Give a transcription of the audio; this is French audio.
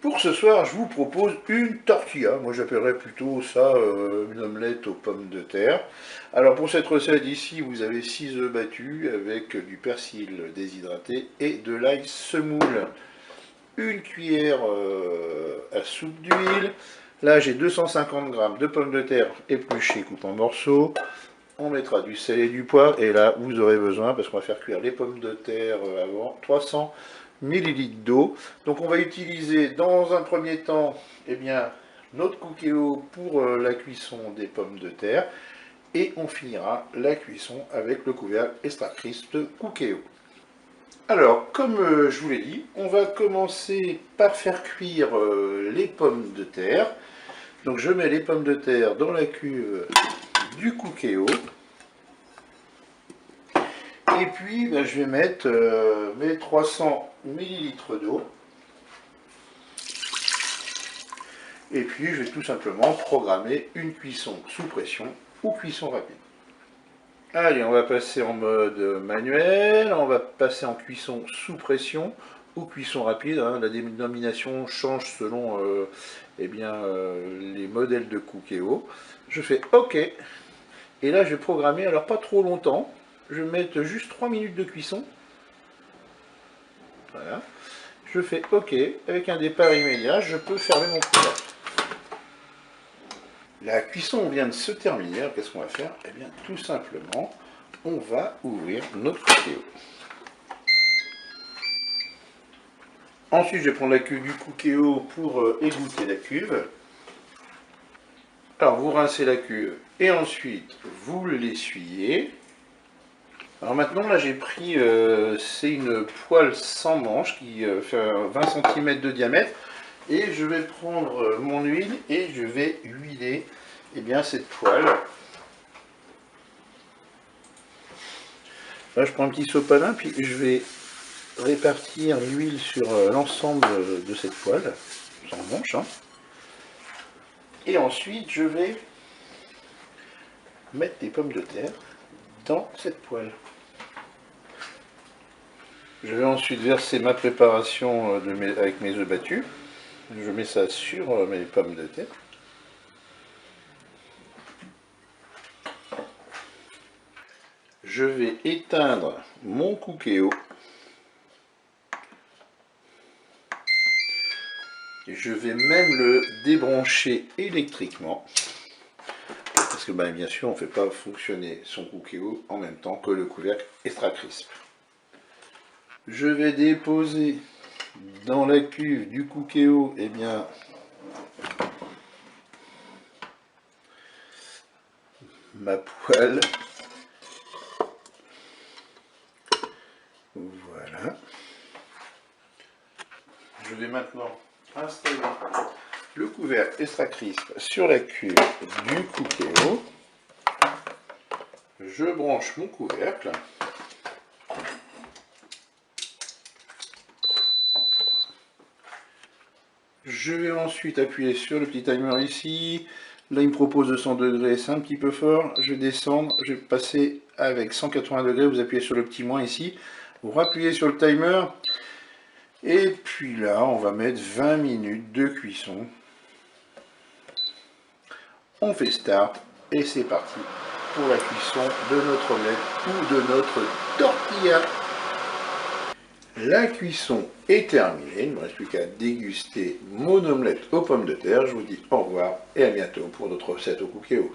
Pour ce soir, je vous propose une tortilla. Moi, j'appellerais plutôt ça une omelette aux pommes de terre. Alors, pour cette recette ici, vous avez 6 œufs battus avec du persil déshydraté et de l'ail semoule. Une cuillère à soupe d'huile. Là, j'ai 250 g de pommes de terre épluchées, coupées en morceaux. On mettra du sel et du poivre. Et là, vous aurez besoin, parce qu'on va faire cuire les pommes de terre avant, 300 ml d'eau. Donc on va utiliser dans un premier temps notre Cookéo pour la cuisson des pommes de terre. Et on finira la cuisson avec le couvercle Extra Crisp Cookéo. Alors, comme je vous l'ai dit, on va commencer par faire cuire les pommes de terre. Donc je mets les pommes de terre dans la cuve du Cookéo. Et puis je vais mettre mes 300 ml d'eau. Et puis je vais tout simplement programmer une cuisson sous pression ou cuisson rapide. Allez, on va passer en mode manuel, on va passer en cuisson sous pression ou cuisson rapide. Hein. La dénomination change selon les modèles de Cookéo. Je fais OK. Et là, je vais programmer, alors pas trop longtemps. Je vais mettre juste 3 minutes de cuisson. Voilà. Je fais OK. Avec un départ immédiat, je peux fermer mon couvercle. La cuisson vient de se terminer. Qu'est-ce qu'on va faire? Eh bien, tout simplement, on va ouvrir notre Cookéo. Ensuite, je vais prendre la cuve du Cookéo pour égoutter la cuve. Alors, vous rincez la cuve et ensuite, vous l'essuyez. Alors maintenant, là, j'ai pris, c'est une poêle sans manche qui fait 20 cm de diamètre. Et je vais prendre mon huile et je vais huiler cette poêle. Là, je prends un petit sopalin, puis je vais répartir l'huile sur l'ensemble de cette poêle, sans manche. Hein. Et ensuite, je vais mettre des pommes de terre dans cette poêle. Je vais ensuite verser ma préparation avec mes œufs battus. Je mets ça sur mes pommes de terre. Je vais éteindre mon Cookéo. Je vais même le débrancher électriquement. Parce que bien sûr, on ne fait pas fonctionner son Cookéo en même temps que le couvercle Extra Crisp. Je vais déposer dans la cuve du Cookéo ma poêle. Voilà. Je vais maintenant installer le couvercle Extra Crisp sur la cuve du Cookéo. Je branche mon couvercle. Je vais ensuite appuyer sur le petit timer ici. Là, il me propose 200 degrés, c'est un petit peu fort. Je vais descendre, je vais passer avec 180 degrés. Vous appuyez sur le petit moins ici. Vous rappuyez sur le timer. Et puis là, on va mettre 20 minutes de cuisson. On fait start et c'est parti pour la cuisson de notre omelette ou de notre tortilla. La cuisson est terminée, il ne me reste plus qu'à déguster mon omelette aux pommes de terre. Je vous dis au revoir et à bientôt pour d'autres recettes au Cookéo.